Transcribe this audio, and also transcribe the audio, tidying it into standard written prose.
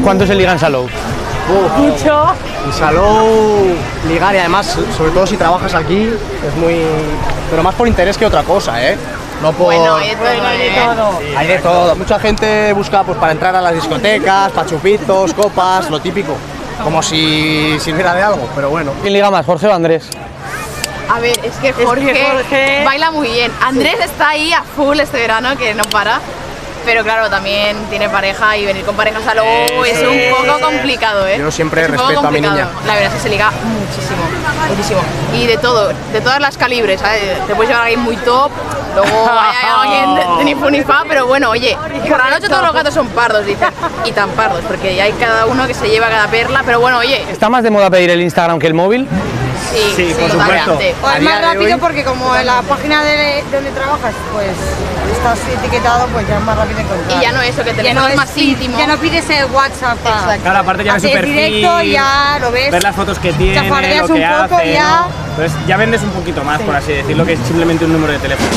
¿Cuánto se liga en Salou? Mucho. En Salou, ligar y además, sobre todo si trabajas aquí, es muy... Pero más por interés que otra cosa, ¿eh? No por... Bueno, hay de todo, Sí, hay de todo. Mucha gente busca pues, para entrar a las discotecas, para chupitos, copas, lo típico. Como si sirviera de algo, pero bueno. ¿Quién liga más, Jorge o Andrés? A ver, es que Jorge baila muy bien. Andrés está ahí a full este verano, que no para. Pero claro, también tiene pareja y venir con pareja a Salou es un poco complicado, ¿eh? Yo siempre es un poco respeto a mi complicado. niña. La verdad es que se liga muchísimo, muchísimo. Y de todo, de todas las calibres, ¿sabes? Te puedes llevar a alguien muy top, luego hay alguien de ni fu ni fa, pero bueno, oye, por la noche todos los gatos son pardos, dicen. Y tan pardos, porque hay cada uno que se lleva cada perla, pero bueno, oye. ¿Está más de moda pedir el Instagram que el móvil? Sí, por totalmente. O es más rápido porque como en la página de donde trabajas, pues estás etiquetado, pues ya es más rápido encontrar. Y ya no eso, que te ya no es más íntimo. Ya no pides el WhatsApp. Exacto. Claro, aparte ya ves su perfil, directo, ya lo ves. ver las fotos que tiene, Chafardeas lo que un poco, hace, ya. ¿no? Entonces ya vendes un poquito más, por así decirlo, que es simplemente un número de teléfono.